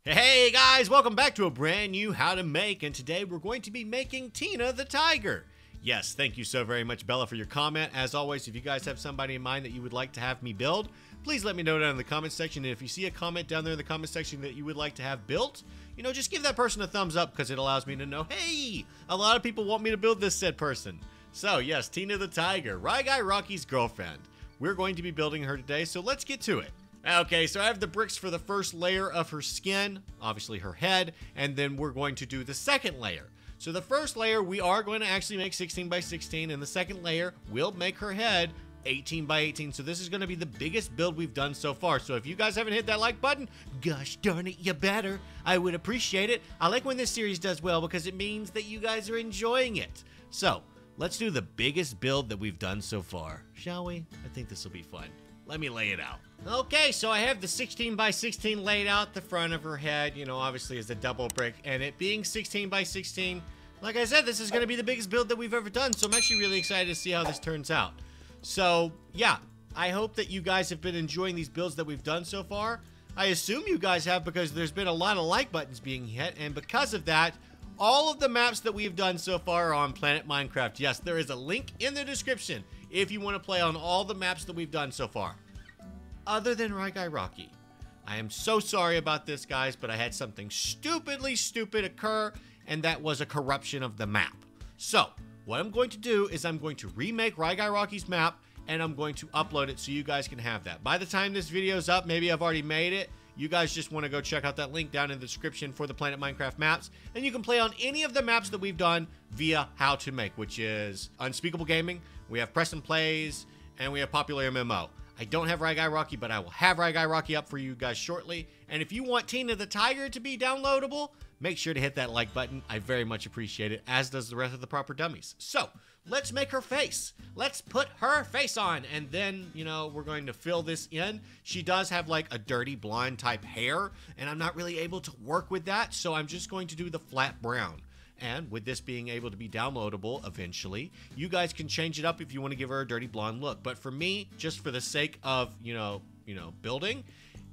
Hey guys, welcome back to a brand new How to Make, and today we're going to be making Tina the Tiger. Yes, thank you so very much, Bella, for your comment. As always, if you guys have somebody in mind that you would like to have me build, please let me know down in the comment section. And if you see a comment down there in the comment section that you would like to have built, just give that person a thumbs up because it allows me to know, hey, a lot of people want me to build this said person. So yes, Tina the Tiger, Guy Rocky's girlfriend. We're going to be building her today, so let's get to it. Okay, so I have the bricks for the first layer of her skin, obviously her head, and then we're going to do the second layer. So the first layer, we are going to actually make 16 by 16, and the second layer will make her head 18 by 18. So this is going to be the biggest build we've done so far. So if you guys haven't hit that like button, gosh darn it, you better. I would appreciate it. I like when this series does well because it means that you guys are enjoying it. So let's do the biggest build that we've done so far, shall we? I think this will be fun. Let me lay it out. Okay, so I have the 16 by 16 laid out. The front of her head, obviously is a double brick. And it being 16 by 16, like I said, this is going to be the biggest build that we've ever done. So I'm actually really excited to see how this turns out. So, yeah, I hope that you guys have been enjoying these builds that we've done so far. I assume you guys have because there's been a lot of like buttons being hit. And because of that, all of the maps that we've done so far are on Planet Minecraft. Yes, there is a link in the description if you want to play on all the maps that we've done so far. Other than Guy Rocky. I am so sorry about this, guys, but I had something stupidly stupid occur, and that was a corruption of the map. So, what I'm going to do is I'm going to remake Guy Rocky's map, and I'm going to upload it so you guys can have that. By the time this video's up, maybe I've already made it. You guys just want to go check out that link down in the description for the Planet Minecraft maps, and you can play on any of the maps that we've done via How to Make, which is Unspeakable Gaming, we have Preston Plays, and we have Popular MMO. I don't have Guy Rocky, but I will have Guy Rocky up for you guys shortly. And if you want Tina the Tiger to be downloadable, make sure to hit that like button. I very much appreciate it, as does the rest of the ProperDummies. So, let's make her face. Let's put her face on. And then, we're going to fill this in. She does have like a dirty blonde type hair, and I'm not really able to work with that. So I'm just going to do the flat brown. And with this being able to be downloadable eventually, you guys can change it up if you want to give her a dirty blonde look. But for me, just for the sake of, building,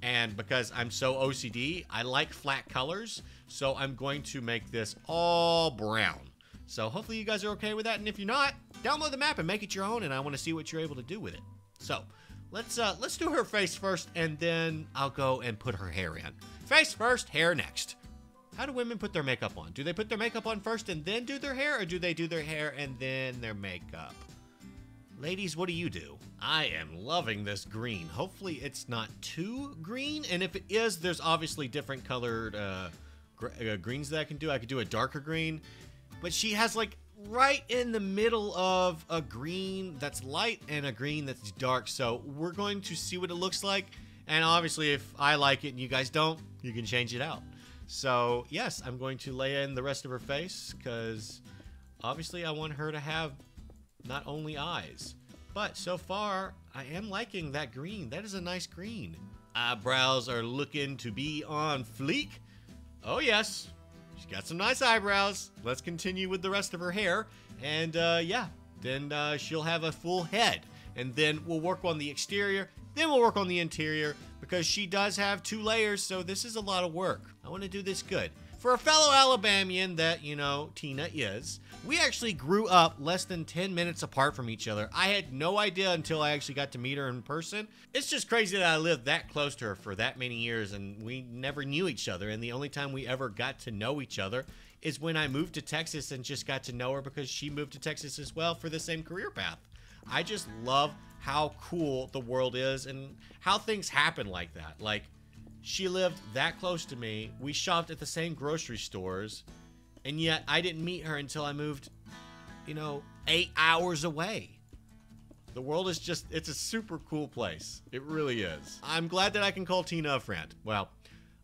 and because I'm so OCD, I like flat colors. So I'm going to make this all brown. So hopefully you guys are okay with that. And if you're not, download the map and make it your own. And I want to see what you're able to do with it. So let's do her face first, and then I'll go and put her hair in. Face first, hair next. How do women put their makeup on? Do they put their makeup on first and then do their hair, or do they do their hair and then their makeup? Ladies, what do you do? I am loving this green. Hopefully it's not too green, and if it is, there's obviously different colored greens that I can do. I could do a darker green, but she has like right in the middle of a green that's light and a green that's dark, so we're going to see what it looks like, and obviously if I like it and you guys don't, you can change it out. So, yes, I'm going to lay in the rest of her face because obviously I want her to have not only eyes. But so far, I am liking that green. That is a nice green. Eyebrows are looking to be on fleek. Oh, yes. She's got some nice eyebrows. Let's continue with the rest of her hair. And, yeah, then she'll have a full head. And then we'll work on the exterior. Then we'll work on the interior because she does have 2 layers, so this is a lot of work. I want to do this good. For a fellow Alabamian that, Tina is, we actually grew up less than 10 minutes apart from each other. I had no idea until I actually got to meet her in person. It's just crazy that I lived that close to her for that many years and we never knew each other. And the only time we ever got to know each other is when I moved to Texas and just got to know her because she moved to Texas as well for the same career path. I just love how cool the world is and how things happen like that. Like, she lived that close to me. We shopped at the same grocery stores, and yet I didn't meet her until I moved, 8 hours away. The world is just, it's a super cool place. It really is. I'm glad that I can call Tina a friend. Well,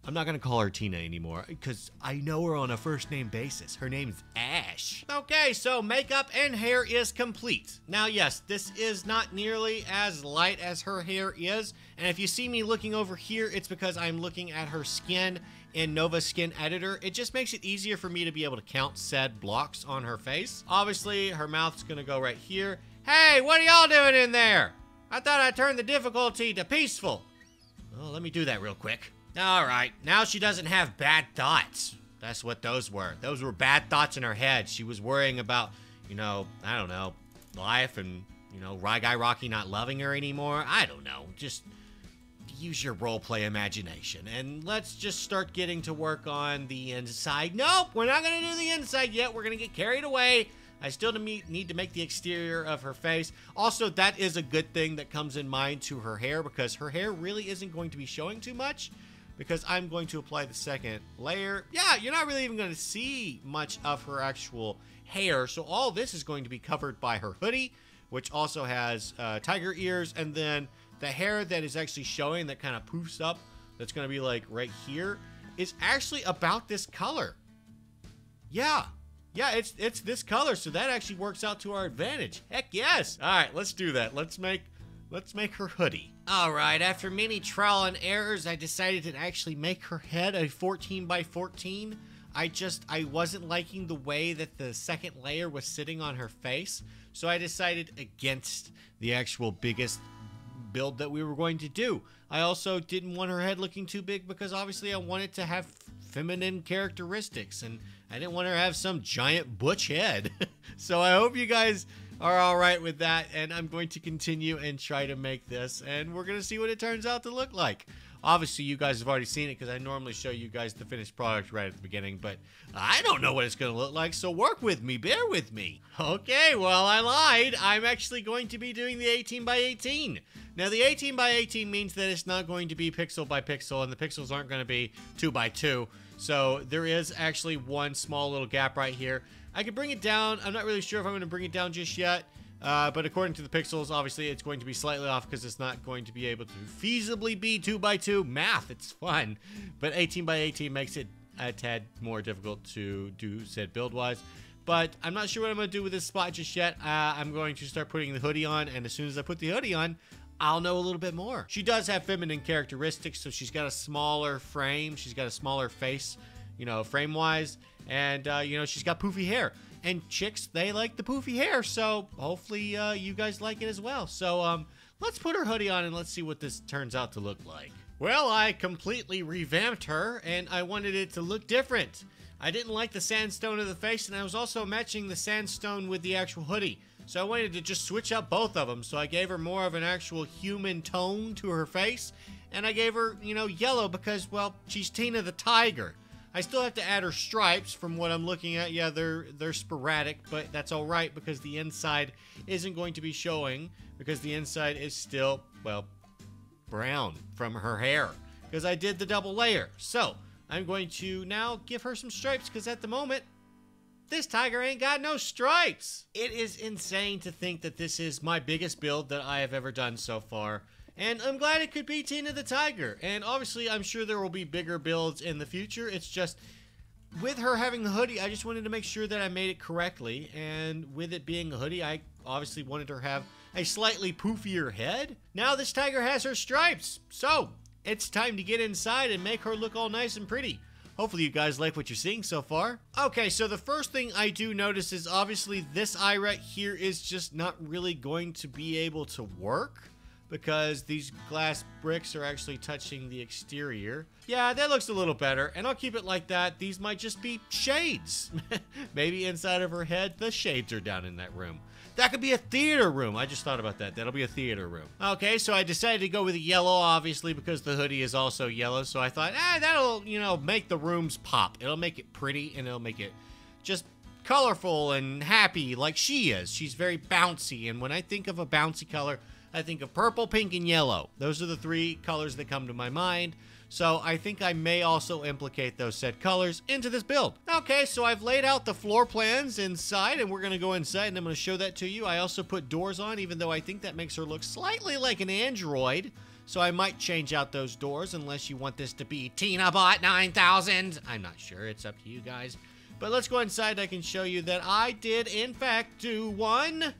I'm not going to call her Tina anymore because I know her on a first name basis. Her name's Ash. Okay, so makeup and hair is complete. Now, yes, this is not nearly as light as her hair is. And if you see me looking over here, it's because I'm looking at her skin in Nova Skin Editor. It just makes it easier for me to be able to count said blocks on her face. Obviously, her mouth's going to go right here. Hey, what are y'all doing in there? I thought I turned the difficulty to peaceful. Oh, let me do that real quick. All right, now she doesn't have bad thoughts. That's what those were. Those were bad thoughts in her head. She was worrying about, you know, I don't know, life and, you know, Guy Rocky not loving her anymore. I don't know. Just use your roleplay imagination. And let's just start getting to work on the inside. Nope, we're not going to do the inside yet. We're going to get carried away. I still need to make the exterior of her face. Also, that is a good thing that comes in mind to her hair, because her hair really isn't going to be showing too much, because I'm going to apply the second layer. Yeah, you're not really even going to see much of her actual hair. So all this is going to be covered by her hoodie, which also has tiger ears. And then the hair that is actually showing, that kind of poofs up, that's going to be like right here, is actually about this color. Yeah, it's this color. So that actually works out to our advantage. Heck yes. All right, let's do that. Let's make her hoodie. All right, after many trial and errors, I decided to actually make her head a 14 by 14. I wasn't liking the way that the second layer was sitting on her face. So I decided against the actual biggest build that we were going to do. I also didn't want her head looking too big, because obviously I wanted to have feminine characteristics, and I didn't want her to have some giant butch head. So I hope you guys are all right with that, and I'm going to continue and try to make this, and we're going to see what it turns out to look like. Obviously, you guys have already seen it, because I normally show you guys the finished product right at the beginning, but I don't know what it's going to look like, so work with me, bear with me. Okay, well, I lied. I'm actually going to be doing the 18 by 18. Now, the 18 by 18 means that it's not going to be pixel by pixel, and the pixels aren't going to be 2 by 2. So there is actually one small little gap right here. I could bring it down. I'm not really sure if I'm going to bring it down just yet. But according to the pixels, obviously it's going to be slightly off, because it's not going to be able to feasibly be 2 by 2. Math, it's fun. But 18 by 18 makes it a tad more difficult to do said build-wise. But I'm not sure what I'm going to do with this spot just yet. I'm going to start putting the hoodie on, and as soon as I put the hoodie on, I'll know a little bit more. She does have feminine characteristics, so she's got a smaller frame. She's got a smaller face, you know, frame-wise. And, you know, she's got poofy hair. And chicks, they like the poofy hair, so hopefully you guys like it as well. So let's put her hoodie on and let's see what this turns out to look like. Well, I completely revamped her, and I wanted it to look different. I didn't like the sandstone of the face, and I was also matching the sandstone with the actual hoodie. So I wanted to just switch up both of them. So I gave her more of an actual human tone to her face, and I gave her, you know, yellow because, well, she's Tina the Tiger. I still have to add her stripes from what I'm looking at. Yeah, they're sporadic, but that's all right, because the inside isn't going to be showing, because the inside is still, well, brown from her hair, because I did the double layer. So I'm going to now give her some stripes, because at the moment, this tiger ain't got no stripes. It is insane to think that this is my biggest build that I have ever done so far. And I'm glad it could be Tina the Tiger. And obviously, I'm sure there will be bigger builds in the future. It's just, with her having the hoodie, I just wanted to make sure that I made it correctly. And with it being a hoodie, I obviously wanted her to have a slightly poofier head. Now this tiger has her stripes. So, it's time to get inside and make her look all nice and pretty. Hopefully you guys like what you're seeing so far. Okay, so the first thing I do notice is obviously this eye right here is just not really going to be able to work, because these glass bricks are actually touching the exterior. Yeah, that looks a little better, and I'll keep it like that. These might just be shades. Maybe inside of her head, the shades are down in that room. That could be a theater room. I just thought about that. That'll be a theater room. Okay, so I decided to go with the yellow, obviously, because the hoodie is also yellow. So I thought, that'll, you know, make the rooms pop. It'll make it pretty, and it'll make it just colorful and happy like she is. She's very bouncy, and when I think of a bouncy color, I think of purple, pink, and yellow. Those are the three colors that come to my mind. So I think I may also implicate those said colors into this build. Okay, so I've laid out the floor plans inside, and we're going to go inside, and I'm going to show that to you. I also put doors on, even though I think that makes her look slightly like an android. So I might change out those doors unless you want this to be TinaBot 9000. I'm not sure. It's up to you guys. But let's go inside. I can show you that I did, in fact, do 1,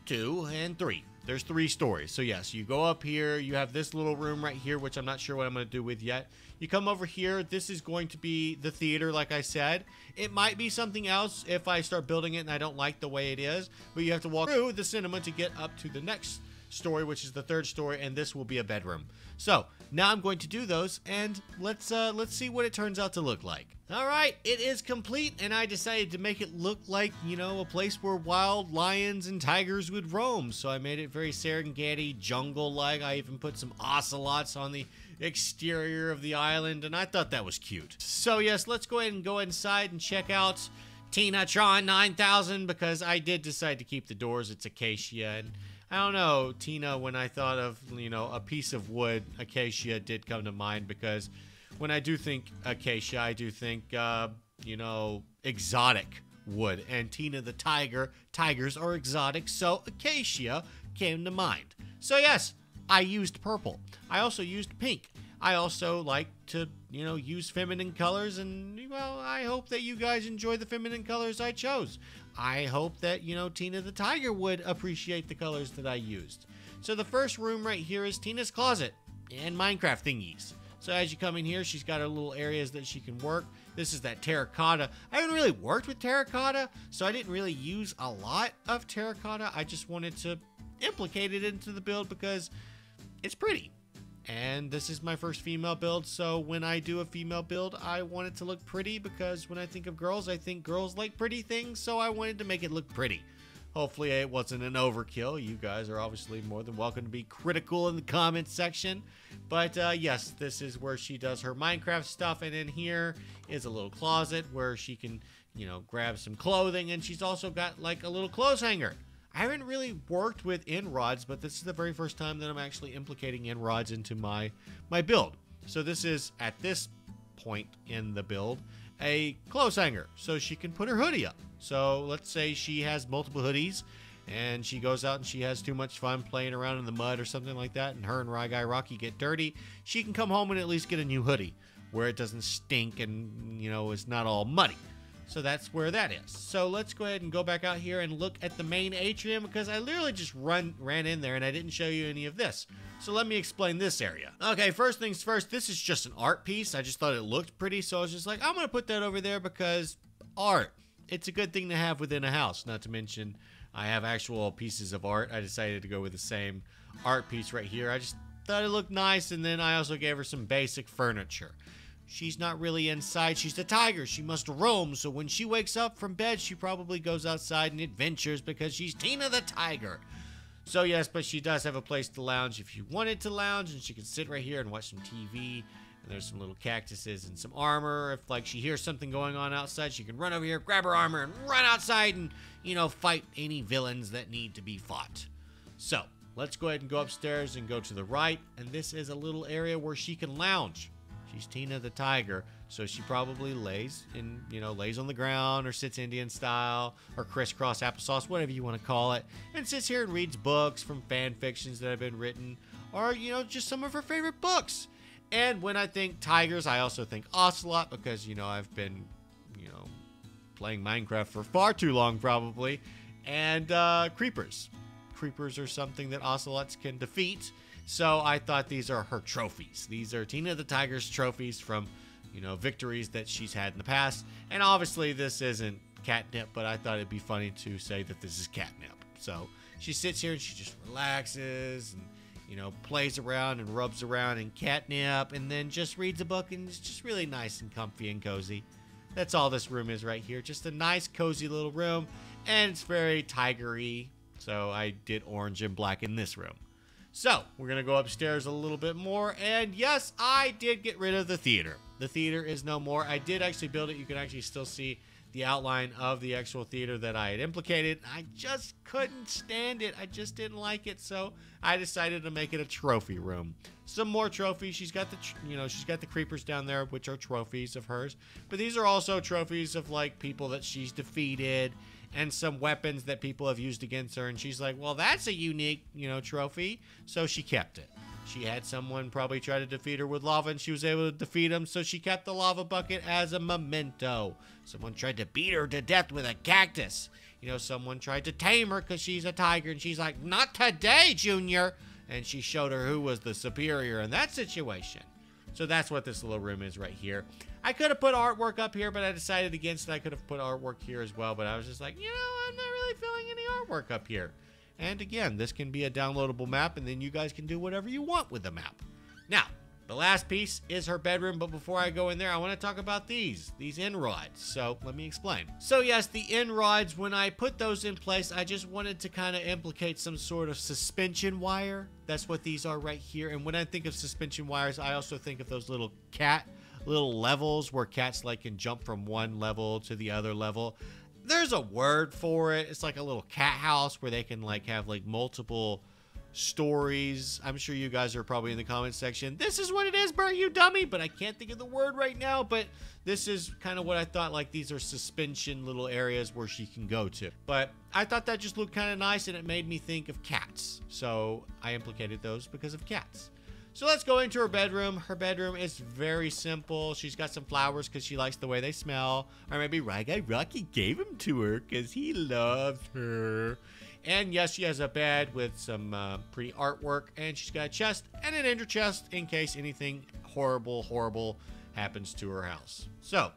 2, and 3. There's 3 stories. So yes, you go up here, you have this little room right here, which I'm not sure what I'm going to do with yet. You come over here, this is going to be the theater, like I said. It might be something else if I start building it and I don't like the way it is, but you have to walk through the cinema to get up to the next story, which is the third story, and this will be a bedroom. So now I'm going to do those, and let's see what it turns out to look like. All right, it is complete, and I decided to make it look like, you know, a place where wild lions and tigers would roam. So I made it very Serengeti, jungle-like. I even put some ocelots on the exterior of the island, and I thought that was cute. So yes, let's go ahead and go inside and check out Tina-tron 9000, because I did decide to keep the doors. It's acacia, and I don't know, Tina, when I thought of, you know, a piece of wood, acacia did come to mind, because when I do think acacia, I do think, you know, exotic wood. And Tina the tiger, tigers are exotic, so acacia came to mind. So yes, I used purple. I also used pink. I also like to, you know, use feminine colors, and, well, I hope that you guys enjoy the feminine colors I chose. I hope that, you know, Tina the tiger would appreciate the colors that I used. So the first room right here is Tina's closet and Minecraft thingies. So as you come in here, she's got her little areas that she can work. This is that terracotta. I haven't really worked with terracotta, so I didn't really use a lot of terracotta. I just wanted to implicate it into the build because it's pretty. And this is my first female build, so when I do a female build, I want it to look pretty, because when I think of girls, I think girls like pretty things, so I wanted to make it look pretty. Hopefully it wasn't an overkill. You guys are obviously more than welcome to be critical in the comments section. But yes, this is where she does her Minecraft stuff, and in here is a little closet where she can, you know, grab some clothing, and she's also got like a little clothes hanger. I haven't really worked with end rods, but this is the very first time that I'm actually implicating end rods into my build. So this is, at this point in the build, a clothes hanger, so she can put her hoodie up. So let's say she has multiple hoodies, and she goes out and she has too much fun playing around in the mud or something like that, and her and Guy Rocky get dirty. She can come home and at least get a new hoodie where it doesn't stink and, you know, it's not all muddy. So that's where that is. So let's go ahead and go back out here and look at the main atrium, because I literally just ran in there and I didn't show you any of this. So let me explain this area. Okay, first things first, this is just an art piece. I just thought it looked pretty, so I was just like, I'm gonna put that over there because art. It's a good thing to have within a house, not to mention I have actual pieces of art. I decided to go with the same art piece right here. I just thought it looked nice, and then I also gave her some basic furniture. She's not really inside. She's a tiger. She must roam, so when she wakes up from bed, she probably goes outside and adventures because she's Tina the tiger. So yes, but she does have a place to lounge if you wanted to lounge, and she can sit right here and watch some TV. And there's some little cactuses and some armor. If, like, she hears something going on outside, she can run over here, grab her armor, and run outside and, you know, fight any villains that need to be fought. So, let's go ahead and go upstairs and go to the right. And this is a little area where she can lounge. She's Tina the tiger, so she probably lays in, you know, lays on the ground or sits Indian style or crisscross applesauce, whatever you want to call it, and sits here and reads books from fan fictions that have been written, or, you know, just some of her favorite books. And when I think tigers, I also think ocelot, because, you know, I've been, you know, playing Minecraft for far too long probably, and creepers. Creepers are something that ocelots can defeat. So I thought these are her trophies. These are Tina the tiger's trophies from, you know, victories that she's had in the past. And obviously this isn't catnip, but I thought it'd be funny to say that this is catnip. So she sits here and she just relaxes and, you know, plays around and rubs around in catnip, and then just reads a book, and it's just really nice and comfy and cozy. That's all this room is right here. Just a nice cozy little room, and it's very tigery. So I did orange and black in this room. So, we're going to go upstairs a little bit more, and yes, I did get rid of the theater. The theater is no more. I did actually build it. You can actually still see the outline of the actual theater that I had implicated. I just couldn't stand it. I just didn't like it, so I decided to make it a trophy room. Some more trophies. She's got the, you know, she's got the creepers down there, which are trophies of hers, but these are also trophies of, like, people that she's defeated, and some weapons that people have used against her, and she's like, well, that's a unique, you know, trophy, so she kept it. She had someone probably try to defeat her with lava, and she was able to defeat him, so she kept the lava bucket as a memento. Someone tried to beat her to death with a cactus. You know, someone tried to tame her because she's a tiger, and she's like, not today, Junior! And she showed her who was the superior in that situation. So that's what this little room is right here. I could have put artwork up here, but I decided against it. I could have put artwork here as well, but I was just like, you know, I'm not really feeling any artwork up here. And again, this can be a downloadable map, and then you guys can do whatever you want with the map. Now, the last piece is her bedroom, but before I go in there, I want to talk about these end rods. So let me explain. So yes, the end rods, when I put those in place, I just wanted to kind of implicate some sort of suspension wire. That's what these are right here. And when I think of suspension wires, I also think of those little levels where cats like can jump from one level to the other level. There's a word for it. It's like a little cat house where they can like have like multiple stories. I'm sure you guys are probably in the comment section. This is what it is, bro, you dummy. But I can't think of the word right now. But this is kind of what I thought. Like these are suspension little areas where she can go to. But I thought that just looked kind of nice, and it made me think of cats. So I implicated those because of cats. So let's go into her bedroom. Her bedroom is very simple. She's got some flowers because she likes the way they smell. Or maybe Rocky gave them to her because he loves her. And yes, she has a bed with some pretty artwork. And she's got a chest and an ender chest in case anything horrible happens to her house. So,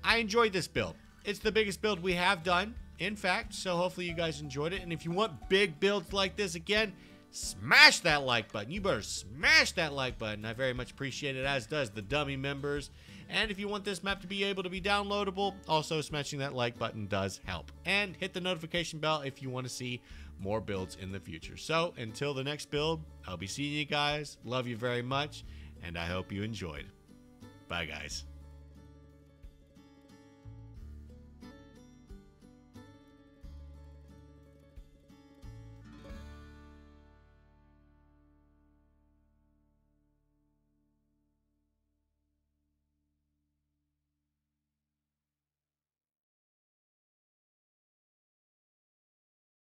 I enjoyed this build. It's the biggest build we have done, in fact. So hopefully you guys enjoyed it. And if you want big builds like this again, smash that like button. You better smash that like button. I very much appreciate it, as does the dummy members. And if you want this map to be able to be downloadable, also smashing that like button does help. And hit the notification bell if you want to see more builds in the future. So until the next build, I'll be seeing you guys. Love you very much, and I hope you enjoyed. Bye, guys.